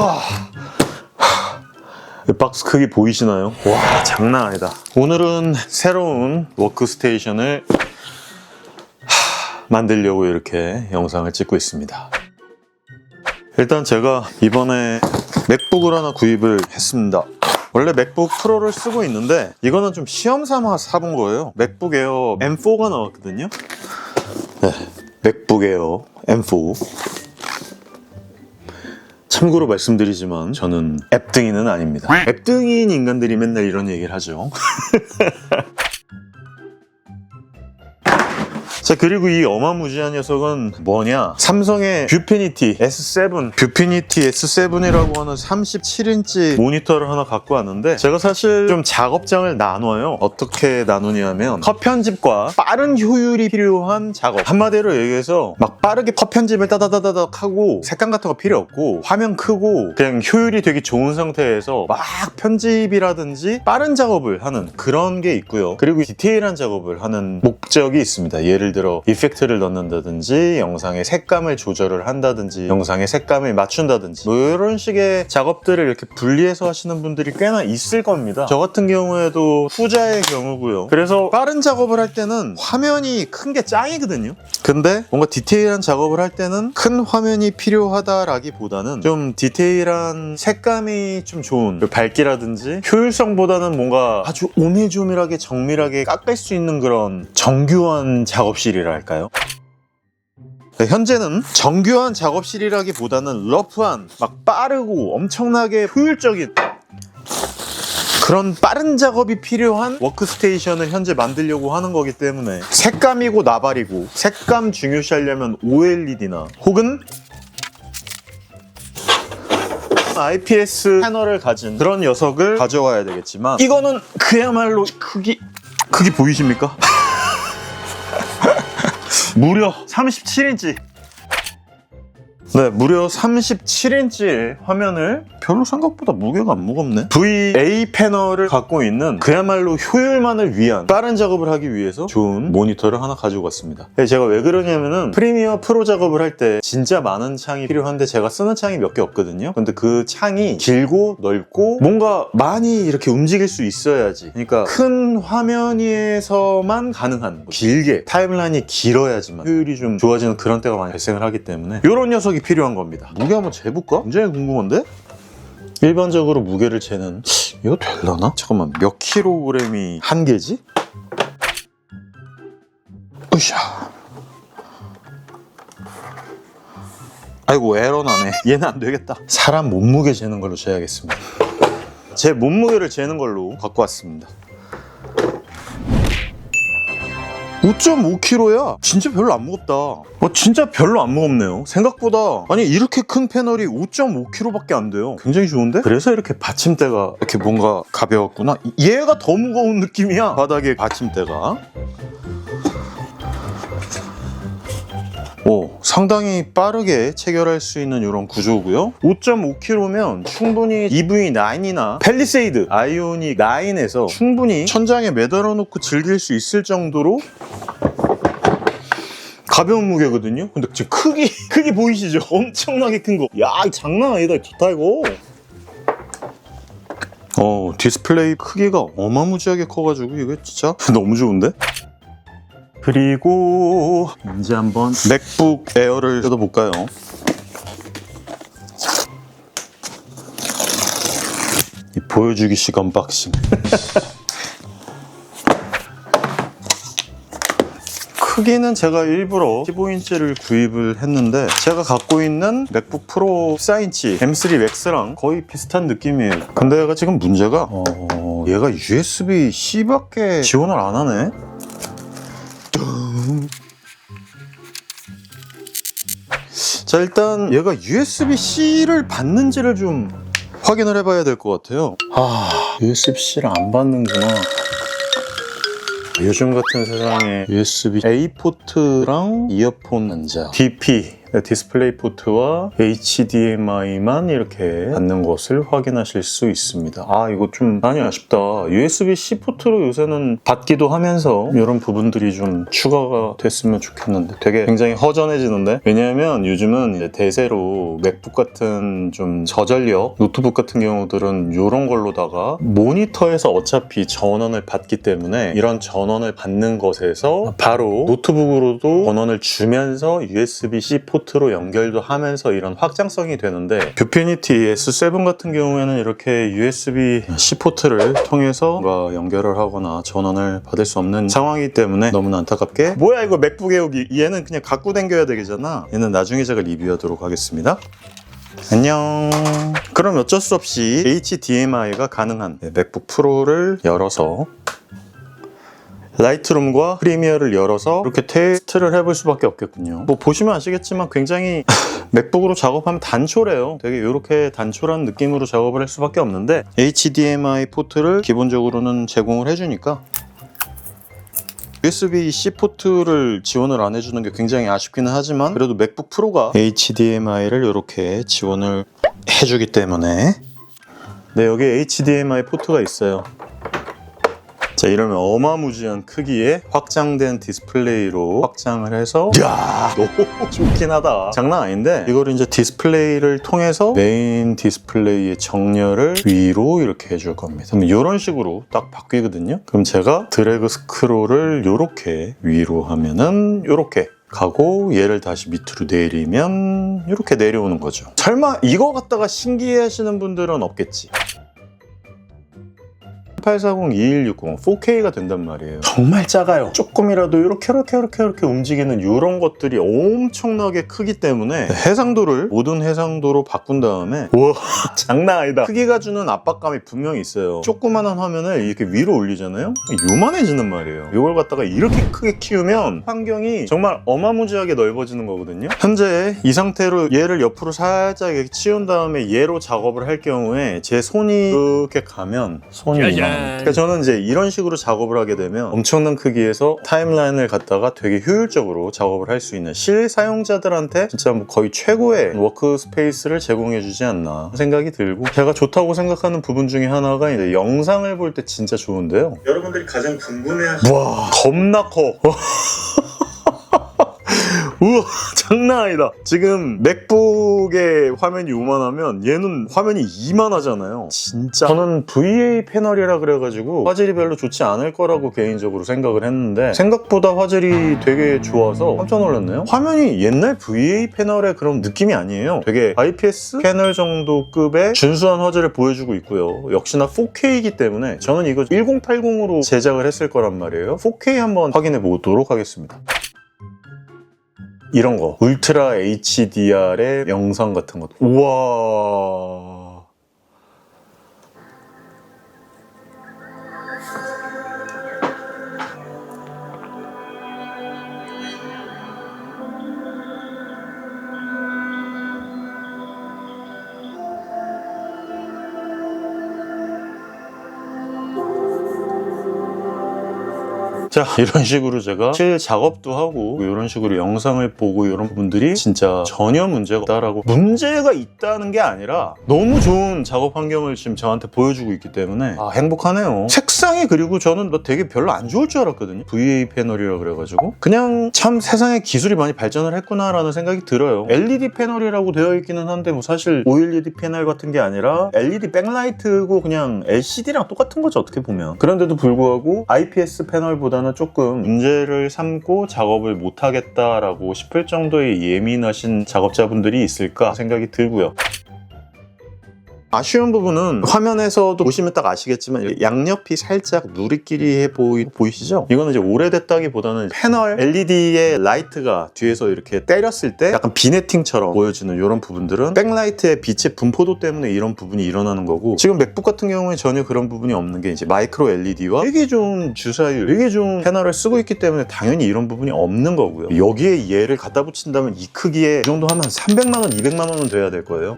와, 박스 크기 보이시나요? 와, 장난 아니다. 오늘은 새로운 워크스테이션을 만들려고 이렇게 영상을 찍고 있습니다. 일단 제가 이번에 맥북을 하나 구입을 했습니다. 원래 맥북 프로를 쓰고 있는데 이거는 좀 시험 삼아 사본 거예요. 맥북 에어 M4가 나왔거든요. 네, 맥북 에어 M4. 참고로 말씀드리지만 저는 앱등이는 아닙니다. 앱등인 인간들이 맨날 이런 얘기를 하죠. 자, 그리고 이 어마무지한 녀석은 뭐냐? 삼성의 뷰피니티 S7, 뷰피니티 S7이라고 하는 37인치 모니터를 하나 갖고 왔는데, 제가 사실 좀 작업장을 나눠요. 어떻게 나누냐면 컷 편집과 빠른 효율이 필요한 작업, 한마디로 얘기해서 막 빠르게 컷 편집을 따다다다닥 하고 색감 같은 거 필요 없고 화면 크고 그냥 효율이 되게 좋은 상태에서 막 편집이라든지 빠른 작업을 하는 그런 게 있고요. 그리고 디테일한 작업을 하는 목적이 있습니다. 예를 들어 이펙트를 넣는다든지 영상의 색감을 조절을 한다든지 영상의 색감을 맞춘다든지 뭐 이런 식의 작업들을 이렇게 분리해서 하시는 분들이 꽤나 있을 겁니다. 저 같은 경우에도 후자의 경우고요. 그래서 빠른 작업을 할 때는 화면이 큰 게 짱이거든요. 근데 뭔가 디테일한 작업을 할 때는 큰 화면이 필요하다라기보다는 좀 디테일한 색감이 좀 좋은 밝기라든지 효율성보다는 뭔가 아주 오밀조밀하게 정밀하게 깎을 수 있는 그런 정교한 작업실이랄까요? 현재는 정교한 작업실이라기보다는 러프한, 막 빠르고 엄청나게 효율적인 그런 빠른 작업이 필요한 워크스테이션을 현재 만들려고 하는 거기 때문에 색감이고 나발이고 색감 중요시하려면 OLED나 혹은 IPS 패널을 가진 그런 녀석을 가져와야 되겠지만, 이거는 그야말로 크기 보이십니까? 무려 37인치. 네, 무려 37인치 화면을 별로 생각보다 무게가 안 무겁네. VA 패널을 갖고 있는 그야말로 효율만을 위한 빠른 작업을 하기 위해서 좋은 모니터를 하나 가지고 왔습니다. 제가 왜 그러냐면은 프리미어 프로 작업을 할 때 진짜 많은 창이 필요한데 제가 쓰는 창이 몇 개 없거든요. 근데 그 창이 길고 넓고 뭔가 많이 이렇게 움직일 수 있어야지, 그러니까 큰 화면에서만 가능한, 길게 타임라인이 길어야지만 효율이 좀 좋아지는 그런 때가 많이 발생을 하기 때문에 이런 녀석이 필요한 겁니다. 무게 한번 재볼까? 굉장히 궁금한데? 일반적으로 무게를 재는, 이거 될라나? 잠깐만, 몇 킬로그램이 한 개지? 으쌰. 아이고, 에러 나네. 얘는 안 되겠다. 사람 몸무게 재는 걸로 재야겠습니다. 제 몸무게를 재는 걸로 갖고 왔습니다. 5.5kg야. 진짜 별로 안 무겁다. 진짜 별로 안 무겁네요. 생각보다. 아니, 이렇게 큰 패널이 5.5kg밖에 안 돼요. 굉장히 좋은데? 그래서 이렇게 받침대가 이렇게 뭔가 가벼웠구나. 얘가 더 무거운 느낌이야, 바닥에 받침대가. 상당히 빠르게 체결할 수 있는 이런 구조고요. 5.5kg면 충분히 EV9이나 팰리세이드 아이오닉 9에서 충분히 천장에 매달아 놓고 즐길 수 있을 정도로 가벼운 무게거든요. 근데 지금 크기 보이시죠? 엄청나게 큰 거. 야, 장난 아니다. 좋다 이거. 디스플레이 크기가 어마무지하게 커가지고 이거 진짜 너무 좋은데? 그리고 이제 한번 맥북 에어를 뜯어볼까요? 이 보여주기식 언박싱. 크기는 제가 일부러 15인치를 구입을 했는데 제가 갖고 있는 맥북 프로 14인치 M3 Max랑 거의 비슷한 느낌이에요. 근데 얘가 지금 문제가 얘가 USB-C밖에 지원을 안 하네. 자, 일단 얘가 USB-C를 받는지를 좀 확인을 해봐야 될 것 같아요. USB-C를 안 받는구나. 요즘 같은 세상에 USB-A 포트랑 이어폰 단자 DP 디스플레이 포트와 HDMI만 이렇게 받는 것을 확인하실 수 있습니다. 아, 이거 좀 많이 아쉽다. USB-C 포트로 요새는 받기도 하면서 이런 부분들이 좀 추가가 됐으면 좋겠는데 되게 굉장히 허전해지는데, 왜냐하면 요즘은 이제 대세로 맥북 같은 좀 저전력 노트북 같은 경우들은 이런 걸로다가 모니터에서 어차피 전원을 받기 때문에 이런 전원을 받는 것에서 바로 노트북으로도 전원을 주면서 USB-C 포트로 연결도 하면서 이런 확장성이 되는데, 뷰피니티 S7 같은 경우에는 이렇게 USB-C 포트를 통해서 뭔가 연결을 하거나 전원을 받을 수 없는 상황이기 때문에 너무나 안타깝게, 뭐야 이거 맥북 에어기, 얘는 그냥 갖고 다녀야 되잖아. 얘는 나중에 제가 리뷰하도록 하겠습니다. 안녕. 그럼 어쩔 수 없이 HDMI가 가능한 맥북 프로를 열어서 라이트룸과 프리미어를 열어서 이렇게 테스트를 해볼 수밖에 없겠군요. 뭐 보시면 아시겠지만 굉장히 맥북으로 작업하면 단촐해요. 되게 이렇게 단촐한 느낌으로 작업을 할 수밖에 없는데, HDMI 포트를 기본적으로는 제공을 해주니까 USB-C 포트를 지원을 안 해주는 게 굉장히 아쉽기는 하지만, 그래도 맥북 프로가 HDMI를 이렇게 지원을 해주기 때문에, 네, 여기 HDMI 포트가 있어요. 자, 이러면 어마무지한 크기의 확장된 디스플레이로 확장을 해서, 이야, 너무 좋긴 하다. 장난 아닌데, 이거를 이제 디스플레이를 통해서 메인 디스플레이의 정렬을 위로 이렇게 해줄 겁니다. 그럼 이런 식으로 딱 바뀌거든요. 그럼 제가 드래그 스크롤을 이렇게 위로 하면은 이렇게 가고, 얘를 다시 밑으로 내리면 이렇게 내려오는 거죠. 설마 이거 갖다가 신기해 하시는 분들은 없겠지. 840-2160 4K가 된단 말이에요. 정말 작아요. 조금이라도 이렇게 움직이는 이런 것들이 엄청나게 크기 때문에 해상도를 모든 해상도로 바꾼 다음에, 우와, 장난 아니다. 크기가 주는 압박감이 분명히 있어요. 조그만한 화면을 이렇게 위로 올리잖아요? 요만해지는 말이에요. 이걸 갖다가 이렇게 크게 키우면 환경이 정말 어마무지하게 넓어지는 거거든요. 현재 이 상태로 얘를 옆으로 살짝 이렇게 치운 다음에 얘로 작업을 할 경우에 제 손이 이렇게 가면 손이 그러니까 저는 이제 이런 식으로 작업을 하게 되면 엄청난 크기에서 타임라인을 갖다가 되게 효율적으로 작업을 할 수 있는 실사용자들한테 진짜 뭐 거의 최고의 워크스페이스를 제공해주지 않나 생각이 들고, 제가 좋다고 생각하는 부분 중에 하나가 이제 영상을 볼 때 진짜 좋은데요. 여러분들이 가장 궁금해하시는, 와, 겁나 커. 우와, 장난 아니다. 지금 맥북의 화면이 요만하면 얘는 화면이 이만하잖아요. 진짜 저는 VA 패널이라 그래가지고 화질이 별로 좋지 않을 거라고 개인적으로 생각을 했는데, 생각보다 화질이 되게 좋아서 깜짝 놀랐네요. 화면이 옛날 VA 패널의 그런 느낌이 아니에요. 되게 IPS 패널 정도 급의 준수한 화질을 보여주고 있고요. 역시나 4K이기 때문에 저는 이거 1080으로 제작을 했을 거란 말이에요. 4K 한번 확인해 보도록 하겠습니다. 이런 거 울트라 HDR의 영상 같은 것, 우와, 자, 이런 식으로 제가 실 작업도 하고 이런 식으로 영상을 보고 이런 부분들이 진짜 전혀 문제가 없다라고, 문제가 있다는 게 아니라 너무 좋은 작업 환경을 지금 저한테 보여주고 있기 때문에 행복하네요. 색상이, 그리고 저는 뭐 되게 별로 안 좋을 줄 알았거든요. VA 패널이라 그래가지고 그냥 참 세상에 기술이 많이 발전을 했구나라는 생각이 들어요. LED 패널이라고 되어 있기는 한데 뭐 사실 OLED 패널 같은 게 아니라 LED 백라이트고 그냥 LCD랑 똑같은 거죠, 어떻게 보면. 그런데도 불구하고 IPS 패널보다는 조금 문제를 삼고 작업을 못하겠다라고 싶을 정도의 예민하신 작업자분들이 있을까 생각이 들고요. 아쉬운 부분은 화면에서도 보시면 딱 아시겠지만 양옆이 살짝 누리끼리해 보이시죠? 이거는 이제 오래됐다기보다는 패널 LED의 라이트가 뒤에서 이렇게 때렸을 때 약간 비네팅처럼 보여지는 이런 부분들은 백라이트의 빛의 분포도 때문에 이런 부분이 일어나는 거고, 지금 맥북 같은 경우에 전혀 그런 부분이 없는 게 이제 마이크로 LED와 되게 좋은 주사율, 되게 좋은 패널을 쓰고 있기 때문에 당연히 이런 부분이 없는 거고요. 여기에 얘를 갖다 붙인다면 이 크기에 이 정도 하면 300만 원, 200만 원은 돼야 될 거예요.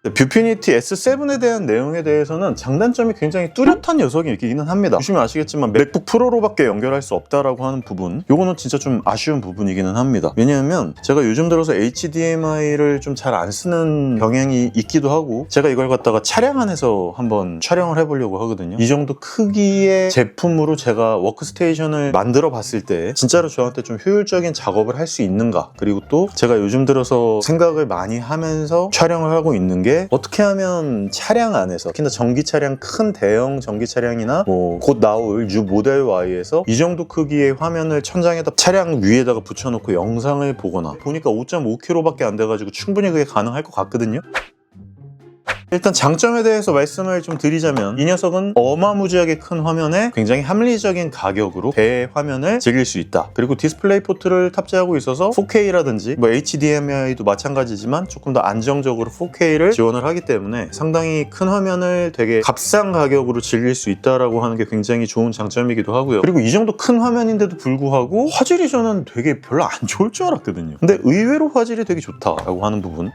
뷰피니티 S7에 대한 내용에 대해서는 장단점이 굉장히 뚜렷한 녀석이기는 합니다. 보시면 아시겠지만 맥북 프로로밖에 연결할 수 없다라고 하는 부분, 요거는 진짜 좀 아쉬운 부분이기는 합니다. 왜냐하면 제가 요즘 들어서 HDMI를 좀 잘 안 쓰는 경향이 있기도 하고, 제가 이걸 갖다가 차량 안에서 한번 촬영을 해보려고 하거든요. 이 정도 크기의 제품으로 제가 워크스테이션을 만들어 봤을 때 진짜로 저한테 좀 효율적인 작업을 할 수 있는가, 그리고 또 제가 요즘 들어서 생각을 많이 하면서 촬영을 하고 있는 게, 어떻게 하면 차량 안에서, 특히나 전기 차량, 큰 대형 전기 차량이나 곧 나올 뉴 모델 Y에서 이 정도 크기의 화면을 천장에다, 차량 위에다가 붙여놓고 영상을 보거나, 보니까 5.5kg밖에 안 돼가지고 충분히 그게 가능할 것 같거든요. 일단 장점에 대해서 말씀을 좀 드리자면, 이 녀석은 어마무지하게 큰 화면에 굉장히 합리적인 가격으로 대화면을 즐길 수 있다. 그리고 디스플레이 포트를 탑재하고 있어서 4K라든지 HDMI도 마찬가지지만 조금 더 안정적으로 4K를 지원을 하기 때문에 상당히 큰 화면을 되게 값싼 가격으로 즐길 수 있다라고 하는 게 굉장히 좋은 장점이기도 하고요. 그리고 이 정도 큰 화면인데도 불구하고 화질이 저는 되게 별로 안 좋을 줄 알았거든요. 근데 의외로 화질이 되게 좋다라고 하는 부분.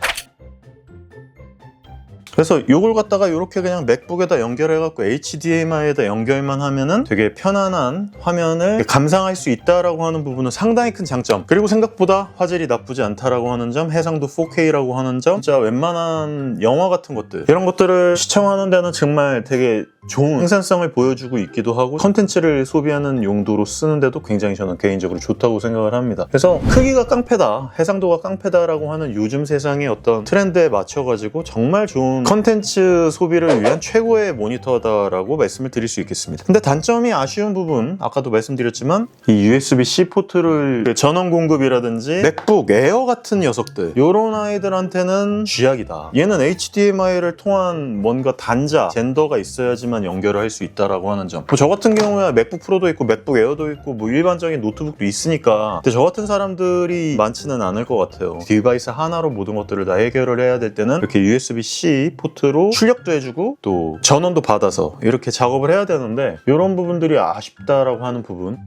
그래서 이걸 갖다가 이렇게 그냥 맥북에다 연결해갖고 HDMI에다 연결만 하면은 되게 편안한 화면을 감상할 수 있다라고 하는 부분은 상당히 큰 장점. 그리고 생각보다 화질이 나쁘지 않다라고 하는 점, 해상도 4K라고 하는 점, 진짜 웬만한 영화 같은 것들, 이런 것들을 시청하는 데는 정말 되게 좋은 생산성을 보여주고 있기도 하고, 컨텐츠를 소비하는 용도로 쓰는데도 굉장히 저는 개인적으로 좋다고 생각을 합니다. 그래서 크기가 깡패다, 해상도가 깡패다라고 하는 요즘 세상의 어떤 트렌드에 맞춰가지고 정말 좋은 컨텐츠 소비를 위한 최고의 모니터다라고 말씀을 드릴 수 있겠습니다. 근데 단점이 아쉬운 부분, 아까도 말씀드렸지만 이 USB-C 포트를 전원 공급이라든지 맥북 에어 같은 녀석들, 요런 아이들한테는 쥐약이다. 얘는 HDMI를 통한 뭔가 단자, 젠더가 있어야지만 연결을 할 수 있다라고 하는 점. 저 같은 경우에 맥북 프로도 있고 맥북 에어도 있고 일반적인 노트북도 있으니까, 근데 저 같은 사람들이 많지는 않을 것 같아요. 디바이스 하나로 모든 것들을 다 해결을 해야 될 때는 이렇게 USB-C 포트로 출력도 해주고 또 전원도 받아서 이렇게 작업을 해야 되는데, 이런 부분들이 아쉽다라고 하는 부분.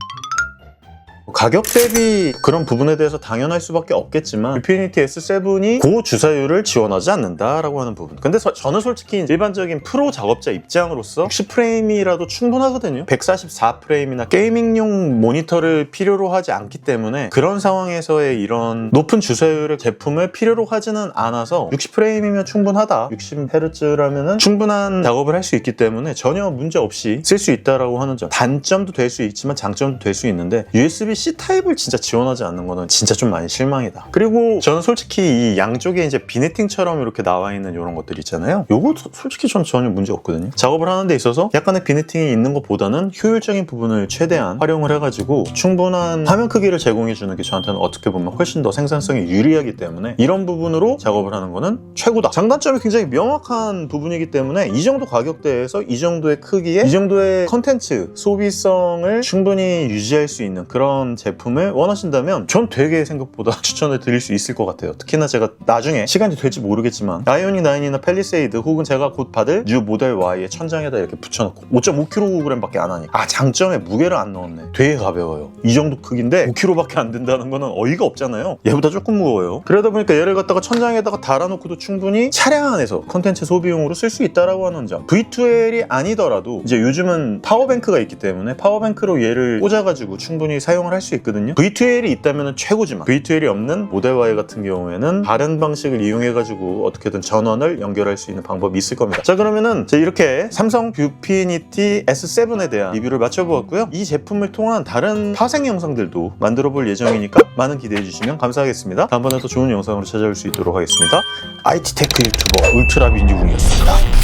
가격 대비 그런 부분에 대해서 당연할 수밖에 없겠지만, 뷰피니티 S7이 고주사율을 지원하지 않는다라고 하는 부분. 근데 저는 솔직히 일반적인 프로 작업자 입장으로서 60프레임이라도 충분하거든요. 144프레임이나 게이밍용 모니터를 필요로 하지 않기 때문에, 그런 상황에서의 이런 높은 주사율의 제품을 필요로 하지는 않아서 60프레임이면 충분하다, 60Hz라면 충분한 작업을 할 수 있기 때문에 전혀 문제 없이 쓸 수 있다라고 하는 점. 단점도 될 수 있지만 장점도 될 수 있는데, USB-C 타입을 진짜 지원하지 않는 거는 진짜 좀 많이 실망이다. 그리고 저는 솔직히 이 양쪽에 이제 비네팅처럼 이렇게 나와 있는 이런 것들 있잖아요. 요거 솔직히 전 전혀 문제 없거든요. 작업을 하는 데 있어서 약간의 비네팅이 있는 것보다는 효율적인 부분을 최대한 활용을 해가지고 충분한 화면 크기를 제공해 주는 게 저한테는 어떻게 보면 훨씬 더 생산성이 유리하기 때문에, 이런 부분으로 작업을 하는 거는 최고다. 장단점이 굉장히 명확한 부분이기 때문에 이 정도 가격대에서 이 정도의 크기에 이 정도의 컨텐츠 소비성을 충분히 유지할 수 있는 그런 제품을 원하신다면 전 되게 생각보다 추천을 드릴 수 있을 것 같아요. 특히나 제가 나중에 시간이 될지 모르겠지만 아이오닉 9이나 팰리세이드, 혹은 제가 곧 받을 뉴 모델 Y의 천장에다 이렇게 붙여놓고 5.5kg밖에 안 하니까, 장점에 무게를 안 넣었네. 되게 가벼워요. 이 정도 크기인데 5kg밖에 안 된다는 거는 어이가 없잖아요. 얘보다 조금 무거워요. 그러다 보니까 얘를 갖다가 천장에다가 달아놓고도 충분히 차량 안에서 컨텐츠 소비용으로 쓸 수 있다라고 하는 점. V2L이 아니더라도 이제 요즘은 파워뱅크가 있기 때문에 파워뱅크로 얘를 꽂아가지고 충분히 사용을 할 수 있거든요. V2L이 있다면 최고지만, V2L이 없는 모델 Y 같은 경우에는 다른 방식을 이용해가지고 어떻게든 전원을 연결할 수 있는 방법이 있을 겁니다. 자, 그러면은 이렇게 삼성 뷰피니티 S7에 대한 리뷰를 마쳐보았고요. 이 제품을 통한 다른 파생 영상들도 만들어 볼 예정이니까 많은 기대해 주시면 감사하겠습니다. 다음번에 또 좋은 영상으로 찾아올 수 있도록 하겠습니다. IT테크 유튜버 울트라민유군이었습니다.